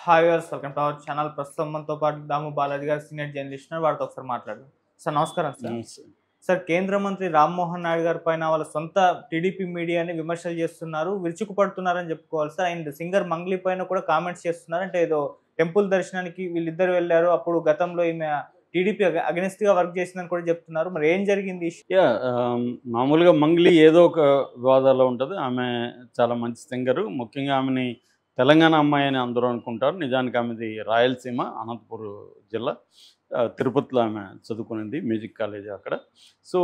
Hi viewers, welcome to our channel. ప్రస్తుతం మనతో పాటు దాము బాలాజీ గారు సీనియర్ జర్నలిస్ట్ ఉన్నారు. వారితో ఒకసారి మాట్లాడదాం. సార్ నమస్కారం సార్. నమస్తే. సార్, కేంద్ర మంత్రి రామ్మోహన్ నాయుడు గారి పైన వాళ్ళ సొంత టీడీపీ మీడియాని విమర్శలు చేస్తున్నారు, విరుచుకుపడుతున్నారని చెప్పుకోవాలి సార్. అండ్ సింగర్ మంగ్లీ పైన కూడా కామెంట్స్ చేస్తున్నారు. అంటే ఏదో టెంపుల్ దర్శనానికి వీళ్ళిద్దరు వెళ్ళారు, అప్పుడు గతంలో ఈమె టీడీపీ అగెనిస్ట్ గా వర్క్ చేసిందని కూడా చెప్తున్నారు. మరి ఏం జరిగింది? మామూలుగా మంగ్లీ ఏదో ఒక వివాదాల్లో ఉంటుంది. ఆమె చాలా మంచి సింగరు. ముఖ్యంగా ఆమెని తెలంగాణ అమ్మాయి అని అందరూ అనుకుంటారు. నిజానికి ఆమెది రాయలసీమ, అనంతపురం జిల్లా. తిరుపతిలో ఆమె చదువుకునింది, మ్యూజిక్ కాలేజ్ అక్కడ. సో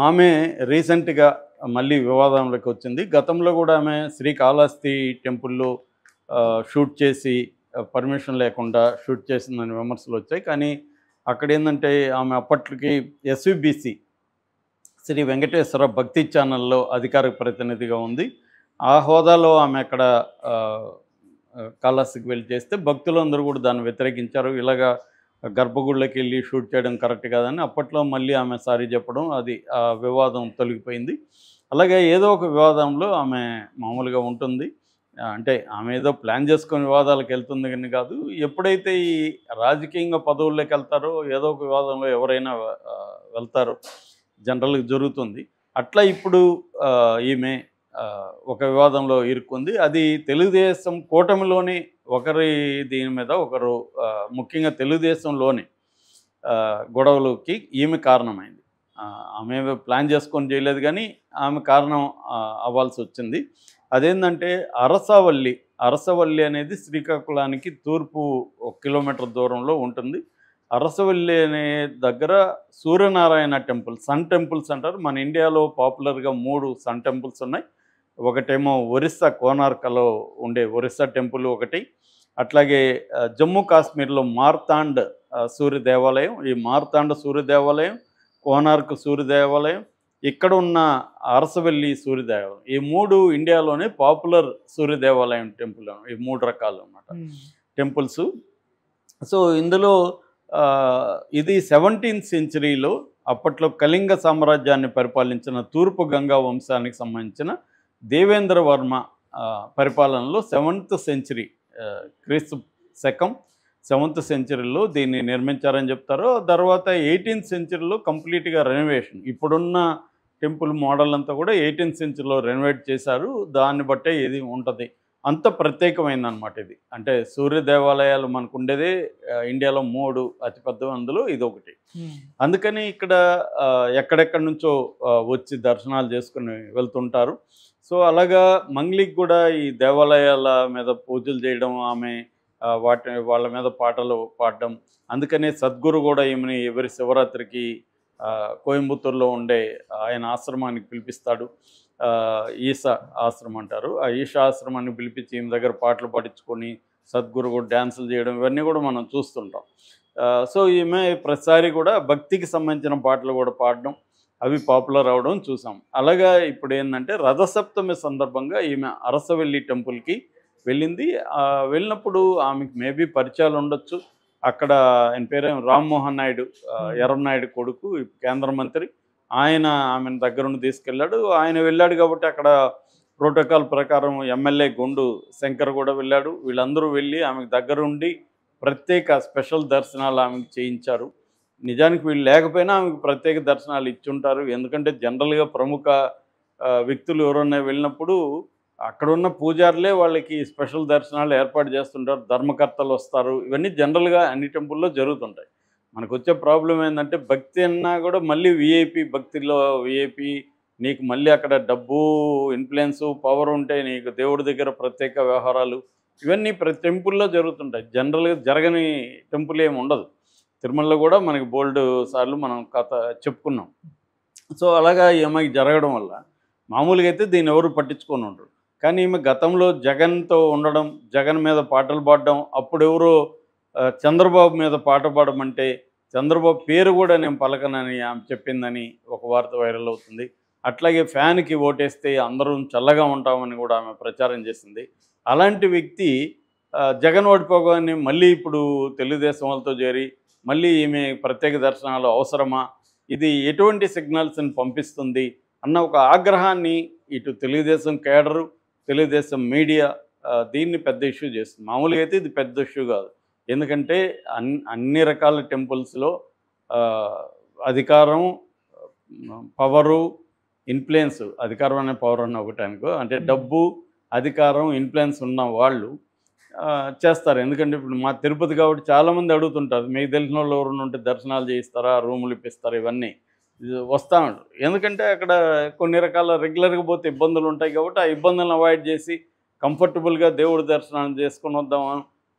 ఆమె రీసెంట్గా మళ్ళీ వివాదంలోకి వచ్చింది. గతంలో కూడా ఆమె శ్రీకాళహస్తి టెంపుల్లో షూట్ చేసి పర్మిషన్ లేకుండా షూట్ చేసిందని విమర్శలు వచ్చాయి. కానీ అక్కడ ఏంటంటే ఆమె అప్పట్లకి ఎస్విబిసి శ్రీ వెంకటేశ్వర భక్తి ఛానల్లో అధికారిక ప్రతినిధిగా ఉంది. ఆ హోదాలో ఆమె అక్కడ కాళహస్తికి వెళ్ళి చేస్తే భక్తులందరూ కూడా దాన్ని వ్యతిరేకించారు. ఇలాగా గర్భగుడిలోకి వెళ్ళి షూట్ చేయడం కరెక్ట్ కాదని అప్పట్లో మళ్ళీ ఆమె సారీ చెప్పడం, అది ఆ వివాదం తొలగిపోయింది. అలాగే ఏదో ఒక వివాదంలో ఆమె మామూలుగా ఉంటుంది. అంటే ఆమె ఏదో ప్లాన్ చేసుకొని వివాదాలకు వెళ్తుంది కానీ కాదు. ఎప్పుడైతే ఈ రాజకీయంగా పదవుల్లోకి వెళ్తారో ఏదో ఒక వివాదంలో ఎవరైనా వెళ్తారో, జనరల్గా జరుగుతుంది. అట్లా ఇప్పుడు ఈమె ఒక వివాదంలో ఇరుక్కుంది. అది తెలుగుదేశం కూటమిలోని ఒకరి దీని మీద ఒకరు, ముఖ్యంగా తెలుగుదేశంలోని గొడవలకి ఈమె కారణమైంది. ఆమె ప్లాన్ చేసుకొని చేయలేదు కానీ ఆమె కారణం అవ్వాల్సి వచ్చింది. అదేంటంటే అరసవల్లి అనేది శ్రీకాకుళానికి తూర్పు 1 కిలోమీటర్ దూరంలో ఉంటుంది. అరసవల్లి అనే దగ్గర సూర్యనారాయణ టెంపుల్, సన్ టెంపుల్స్ అంటారు. మన ఇండియాలో పాపులర్గా 3 సన్ టెంపుల్స్ ఉన్నాయి. ఒకటేమో ఒరిస్సా కోనార్కలో ఉండే ఒరిస్సా టెంపుల్ ఒకటి. అట్లాగే జమ్మూ కాశ్మీర్లో మార్తాండ్ సూర్య దేవాలయం, ఈ మార్తాండ సూర్య దేవాలయం, కోనార్క్ సూర్య దేవాలయం, ఇక్కడ ఉన్న అరసవల్లి సూర్య దేవాలయం, ఈ 3 ఇండియాలోనే పాపులర్ సూర్య దేవాలయం టెంపుల్. ఈ 3 రకాలు అన్నమాట టెంపుల్స్. సో ఇందులో ఇది 17th సెంచరీలో అప్పట్లో కళింగ సామ్రాజ్యాన్ని పరిపాలించిన తూర్పు గంగా వంశానికి సంబంధించిన దేవేంద్ర వర్మ పరిపాలనలో 7th సెంచరీ, క్రీస్తు శకం 7th సెంచరీలో దీన్ని నిర్మించారని చెప్తారు. తర్వాత 18th సెంచరీలో కంప్లీట్గా రెనోవేషన్, ఇప్పుడున్న టెంపుల్ మోడల్ అంతా కూడా 18th సెంచరీలో రెనోవేట్ చేశారు. దాన్ని బట్టే ఇది ఉంటుంది. అంత ప్రత్యేకమైందనమాట ఇది. అంటే సూర్య దేవాలయాలు మనకు ఉండేదే ఇండియాలో 3 అతిపెద్దవి, అందులో ఇది ఒకటి. అందుకని ఇక్కడ ఎక్కడెక్కడి నుంచో వచ్చి దర్శనాలు చేసుకుని వెళ్తుంటారు. సో అలాగా మంగ్లీకి కూడా ఈ దేవాలయాల మీద పూజలు చేయడం, ఆమె వాళ్ళ మీద పాటలు పాడడం. అందుకనే సద్గురు కూడా ఈమెని ఎవరి శివరాత్రికి కోయంబత్తూరులో ఉండే ఆయన ఆశ్రమానికి పిలిపిస్తాడు. ఈశా ఆశ్రమం అంటారు. ఆ ఈశా ఆశ్రమాన్ని పిలిపించి ఈమె దగ్గర పాటలు పాడించుకొని సద్గురు కూడా డ్యాన్సులు చేయడం, ఇవన్నీ కూడా మనం చూస్తుంటాం. సో ఈమె ప్రతిసారి కూడా భక్తికి సంబంధించిన పాటలు కూడా పాడడం, అవి పాపులర్ అవడం చూసాం. అలాగా ఇప్పుడు ఏంటంటే రథసప్తమి సందర్భంగా ఈమె అరసవల్లి టెంపుల్కి వెళ్ళింది. వెళ్ళినప్పుడు ఆమెకు మేబీ పరిచయాలు ఉండొచ్చు. అక్కడ ఆయన పేరు రామ్మోహన్ నాయుడు, ఎర్రంనాయుడు కొడుకు, కేంద్ర మంత్రి. ఆయన ఆమెను దగ్గరుండి తీసుకెళ్ళాడు. ఆయన వెళ్ళాడు కాబట్టి అక్కడ ప్రోటోకాల్ ప్రకారం ఎమ్మెల్యే గుండు శంకర్ కూడా వెళ్ళాడు. వీళ్ళందరూ వెళ్ళి ఆమెకు దగ్గరుండి ప్రత్యేక స్పెషల్ దర్శనాలు ఆమెకు చేయించారు. నిజానికి వీళ్ళు లేకపోయినా ఆమెకు ప్రత్యేక దర్శనాలు ఇచ్చుంటారు. ఎందుకంటే జనరల్గా ప్రముఖ వ్యక్తులు ఎవరన్నా వెళ్ళినప్పుడు అక్కడున్న పూజారులే వాళ్ళకి స్పెషల్ దర్శనాలు ఏర్పాటు చేస్తుంటారు, ధర్మకర్తలు వస్తారు. ఇవన్నీ జనరల్గా అన్ని టెంపుల్లో జరుగుతుంటాయి. మనకు వచ్చే ప్రాబ్లం ఏంటంటే భక్తి అన్నా కూడా మళ్ళీ విఐపి, భక్తిలో విఐపి, నీకు మళ్ళీ అక్కడ డబ్బు, ఇన్ఫ్లుయెన్సు, పవర్ ఉంటే నీకు దేవుడి దగ్గర ప్రత్యేక వ్యవహారాలు, ఇవన్నీ ప్రతి టెంపుల్లో జరుగుతుంటాయి. జనరల్గా జరగని టెంపుల్ ఏమి ఉండదు. తిరుమలలో కూడా మనకి బోల్డ్ సార్లు మనం కథ చెప్పుకున్నాం. సో అలాగా ఈమెకి జరగడం వల్ల మామూలుగా అయితే దీన్ని ఎవరు పట్టించుకొని ఉండరు. కానీ ఈమె గతంలో జగన్తో ఉండడం, జగన్ మీద పాటలు పాడడం, అప్పుడెవరో చంద్రబాబు మీద పాట పాడమంటే చంద్రబాబు పేరు కూడా నేను పలకనని ఆమె చెప్పిందని ఒక వార్త వైరల్ అవుతుంది. అట్లాగే ఫ్యాన్కి ఓటేస్తే అందరం చల్లగా ఉంటామని కూడా ఆమె ప్రచారం చేసింది. అలాంటి వ్యక్తి జగన్ ఓడిపోగానే మళ్ళీ ఇప్పుడు తెలుగుదేశం వాళ్ళతో చేరి మళ్ళీ ఈమె ప్రత్యేక దర్శనాలు అవసరమా, ఇది ఎటువంటి సిగ్నల్స్ని పంపిస్తుంది అన్న ఒక ఆగ్రహాన్ని ఇటు తెలుగుదేశం కేడరు, తెలుగుదేశం మీడియా దీన్ని పెద్ద ఇష్యూ చేస్తుంది. మామూలుగా అయితే ఇది పెద్ద ఇష్యూ కాదు. ఎందుకంటే అన్ని రకాల టెంపుల్స్లో అధికారం, పవరు, ఇన్ఫ్లుయెన్స్, అధికారం అనే పవర్ అన్న ఒకటి అనుకో, అంటే డబ్బు, అధికారం, ఇన్ఫ్లుయెన్స్ ఉన్న వాళ్ళు చేస్తారు. ఎందుకంటే ఇప్పుడు మా తిరుపతి కాబట్టి చాలామంది అడుగుతుంటారు, మీకు తెలిసిన వాళ్ళు ఎవరైనా ఉంటే దర్శనాలు చేయిస్తారా, రూములు ఇప్పిస్తారా, ఇవన్నీ వస్తూ ఉంటారు. ఎందుకంటే అక్కడ కొన్ని రకాల రెగ్యులర్గా పోతే ఇబ్బందులు ఉంటాయి కాబట్టి ఆ ఇబ్బందులను అవాయిడ్ చేసి కంఫర్టబుల్గా దేవుడి దర్శనం చేసుకుని వద్దాం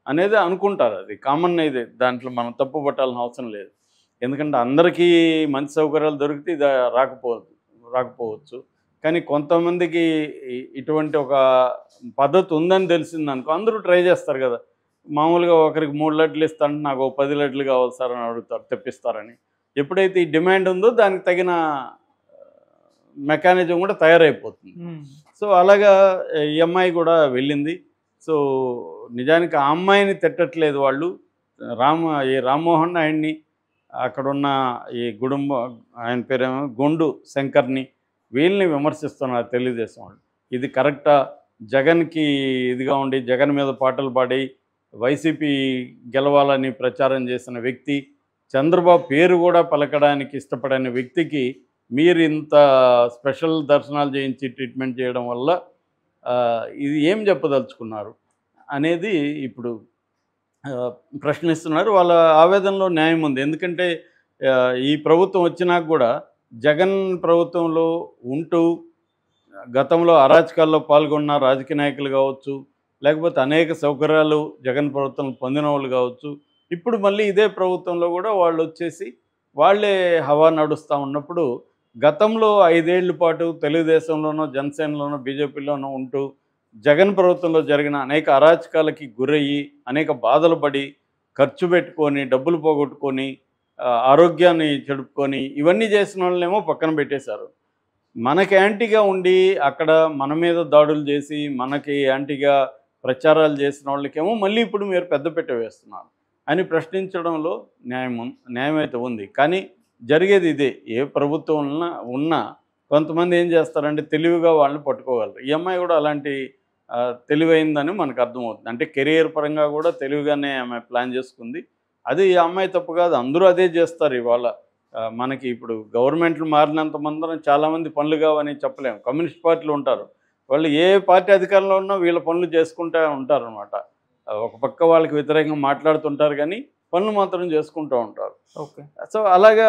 అనేది అనుకుంటారు. అది కామన్, ఇది దాంట్లో మనం తప్పు పట్టాల్సిన అవసరం లేదు. ఎందుకంటే అందరికీ మంచి సౌకర్యాలు దొరికితే ఇది రాకపోవచ్చు. కానీ కొంతమందికి ఇటువంటి ఒక పద్ధతి ఉందని తెలిసిందనుకో అందరూ ట్రై చేస్తారు కదా. మామూలుగా ఒకరికి 3 లడ్లు ఇస్తానంటే నాకు 10 లడ్లు కావాలి సార్ అని అడుగుతారు, తెప్పిస్తారని. ఎప్పుడైతే ఈ డిమాండ్ ఉందో దానికి తగిన మెకానిజం కూడా తయారైపోతుంది. సో అలాగా ఈ అమ్మాయి కూడా వెళ్ళింది. సో నిజానికి ఆ అమ్మాయిని తిట్టట్లేదు వాళ్ళు, ఈ రామ్మోహన్ ఆయన్ని, అక్కడున్న ఈ ఆయన పేరేమో గొండు శంకర్ని, వీళ్ళని విమర్శిస్తున్నారు తెలుగుదేశం వాళ్ళు. ఇది కరెక్టా? జగన్కి ఇదిగా ఉండి జగన్ మీద పాటలు పాడి వైసీపీ గెలవాలని ప్రచారం చేసిన వ్యక్తి, చంద్రబాబు పేరు కూడా పలకడానికి ఇష్టపడని వ్యక్తికి మీరు ఇంత స్పెషల్ దర్శనాలు చేయించి ట్రీట్మెంట్ చేయడం వల్ల ఇది ఏం చెప్పదలుచుకున్నారు అనేది ఇప్పుడు ప్రశ్నిస్తున్నారు. వాళ్ళ ఆవేదనలో న్యాయం ఉంది. ఎందుకంటే ఈ ప్రభుత్వం వచ్చినాక కూడా జగన్ ప్రభుత్వంలో ఉంటూ గతంలో అరాచకాల్లో పాల్గొన్న రాజకీయ నాయకులు కావచ్చు, లేకపోతే అనేక సౌకర్యాలు జగన్ ప్రభుత్వం పొందిన వాళ్ళు కావచ్చు, ఇప్పుడు మళ్ళీ ఇదే ప్రభుత్వంలో కూడా వాళ్ళు వచ్చేసి వాళ్ళే హవా నడుస్తూ ఉన్నప్పుడు, గతంలో 5 ఏళ్ల పాటు తెలుగుదేశంలోనో, జనసేనలోనో, బీజేపీలోనో ఉంటూ జగన్ ప్రభుత్వంలో జరిగిన అనేక అరాచకాలకి గురయ్యి అనేక బాధలు పడి ఖర్చు పెట్టుకొని డబ్బులు పోగొట్టుకొని ఆరోగ్యాన్ని చెడుపుకొని ఇవన్నీ చేసిన వాళ్ళనేమో పక్కన పెట్టేశారు. మనకి యాంటీగా ఉండి అక్కడ మన మీద దాడులు చేసి మనకి యాంటీగా ప్రచారాలు చేసిన వాళ్ళకేమో మళ్ళీ ఇప్పుడు మీరు పెద్దపీట వేస్తున్నారు అని ప్రశ్నించడంలో న్యాయం అయితే ఉంది. కానీ జరిగేది ఇదే. ఏ ప్రభుత్వం ఉన్నా కొంతమంది ఏం చేస్తారంటే తెలివిగా వాళ్ళని పట్టుకోగలరు. ఈ అమ్మాయి కూడా అలాంటి తెలివైందని మనకు అర్థమవుతుంది. అంటే కెరియర్ పరంగా కూడా తెలివిగానే ఆమె ప్లాన్ చేసుకుంది. అది ఈ అమ్మాయి తప్పు కాదు, అందరూ అదే చేస్తారు. ఇవాళ మనకి ఇప్పుడు గవర్నమెంట్లు మారినంత మందరం చాలామంది పనులు కావని చెప్పలేము. కమ్యూనిస్ట్ పార్టీలు ఉంటారు, వాళ్ళు ఏ పార్టీ అధికారంలో ఉన్నా వీళ్ళ పనులు చేసుకుంటూ ఉంటారనమాట. ఒక పక్క వాళ్ళకి వ్యతిరేకంగా మాట్లాడుతుంటారు కానీ పనులు మాత్రం చేసుకుంటూ ఉంటారు. ఓకే. సో అలాగా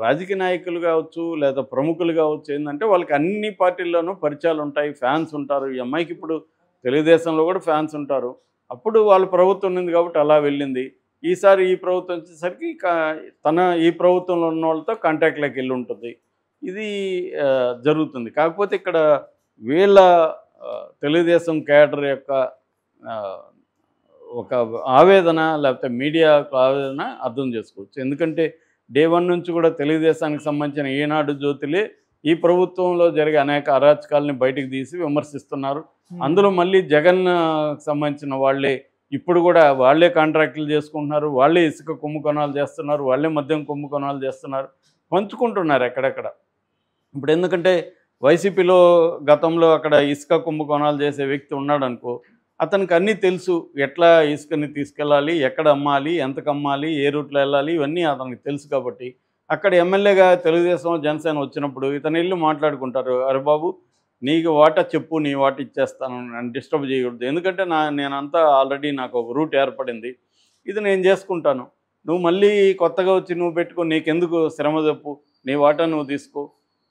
రాజకీయ నాయకులు కావచ్చు లేదా ప్రముఖులు కావచ్చు, ఏంటంటే వాళ్ళకి అన్ని పార్టీల్లోనూ పరిచయాలు ఉంటాయి, ఫ్యాన్స్ ఉంటారు. ఈ అమ్మాయికి ఇప్పుడు తెలుగుదేశంలో కూడా ఫ్యాన్స్ ఉంటారు. అప్పుడు వాళ్ళ ప్రభుత్వం ఉంది కాబట్టి అలా వెళ్ళింది. ఈసారి ఈ ప్రభుత్వం వచ్చేసరికి ఈ ప్రభుత్వంలో ఉన్న వాళ్ళతో కాంటాక్ట్లోకి వెళ్ళి ఉంటుంది. ఇది జరుగుతుంది. కాకపోతే ఇక్కడ వీళ్ళ తెలుగుదేశం క్యాడర్ యొక్క ఒక ఆవేదన లేకపోతే మీడియా ఆవేదన అర్థం చేసుకోవచ్చు. ఎందుకంటే డే 1 నుంచి కూడా తెలుగుదేశానికి సంబంధించిన ఈనాడు జ్యోతులే ఈ ప్రభుత్వంలో జరిగే అనేక అరాచకాలని బయటికి తీసి విమర్శిస్తున్నారు. అందులో మళ్ళీ జగన్ సంబంధించిన వాళ్ళే ఇప్పుడు కూడా వాళ్ళే కాంట్రాక్టులు చేసుకుంటున్నారు, వాళ్ళే ఇసుక కుంభకోణాలు చేస్తున్నారు, వాళ్ళే మద్యం కుంభకోణాలు చేస్తున్నారు, పంచుకుంటున్నారు ఎక్కడెక్కడ. ఇప్పుడు ఎందుకంటే వైసీపీలో గతంలో అక్కడ ఇసుక కుంభకోణాలు చేసే వ్యక్తి ఉన్నాడు అనుకో, అతనికి అన్నీ తెలుసు. ఎట్లా ఇసుకని తీసుకెళ్ళాలి, ఎక్కడ అమ్మాలి, ఎంతకు అమ్మాలి, ఏ రూట్లో వెళ్ళాలి, ఇవన్నీ అతనికి తెలుసు. కాబట్టి అక్కడ ఎమ్మెల్యేగా తెలుగుదేశం జనసేన వచ్చినప్పుడు ఇతను ఇల్లు మాట్లాడుకుంటారు, అరే బాబు నీకు వాటా చెప్పు, నీ వాట ఇచ్చేస్తాను, నన్ను డిస్టర్బ్ చేయకూడదు. ఎందుకంటే నేనంతా ఆల్రెడీ నాకు ఒక రూట్ ఏర్పడింది, ఇది నేను చేసుకుంటాను, నువ్వు మళ్ళీ కొత్తగా వచ్చి నువ్వు పెట్టుకో, నీకెందుకు శ్రమ చెప్పు, నీ వాటా నువ్వు తీసుకో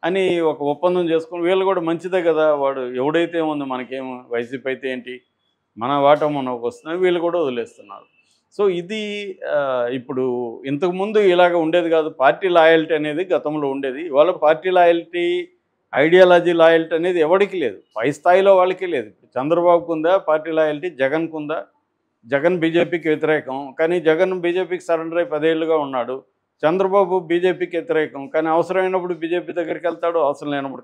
అని ఒక ఒప్పందం చేసుకుని వీళ్ళు కూడా మంచిదే కదా, వాడు ఎవడైతే ఉంది మనకేం, వైసీపీ అయితే ఏంటి, మన వాటా మనకు వస్తుంది, వీళ్ళు కూడా వదిలేస్తున్నారు. సో ఇది ఇప్పుడు ఇంతకుముందు ఇలాగ ఉండేది కాదు. పార్టీ లాయల్టీ అనేది గతంలో ఉండేది. ఇవాళ పార్టీ లాయల్టీ, ఐడియాలజీ లాయల్టీ అనేది ఎవరికి లేదు, పై స్థాయిలో వాళ్ళకి లేదు. చంద్రబాబుకు ఉందా పార్టీ లాయల్టీ, జగన్కు ఉందా? జగన్ బీజేపీకి వ్యతిరేకం, కానీ జగన్ బీజేపీకి సరెండర్ అయి 10 ఏళ్ళుగా ఉన్నాడు. చంద్రబాబు బీజేపీకి వ్యతిరేకం, కానీ అవసరమైనప్పుడు బీజేపీ దగ్గరికి వెళ్తాడు, అవసరం లేనప్పుడు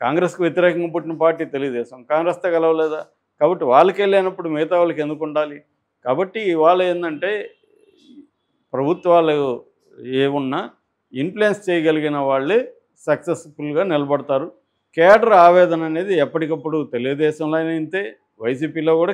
కాంగ్రెస్కి వ్యతిరేకంగా పుట్టిన పార్టీ తెలుగుదేశం, కాంగ్రెస్తో కలవలేదా? కాబట్టి వాళ్ళకే లేనప్పుడు మిగతా వాళ్ళకి ఎందుకు ఉండాలి? కాబట్టి ఇవాళ ఏంటంటే ప్రభుత్వాలు ఏమున్నా ఇన్ఫ్లుయెన్స్ చేయగలిగిన వాళ్ళే సక్సెస్ఫుల్గా నిలబడతారు. కేడర్ ఆవేదన అనేది ఎప్పటికప్పుడు తెలుగుదేశంలో ఇంతే, వైసీపీలో కూడా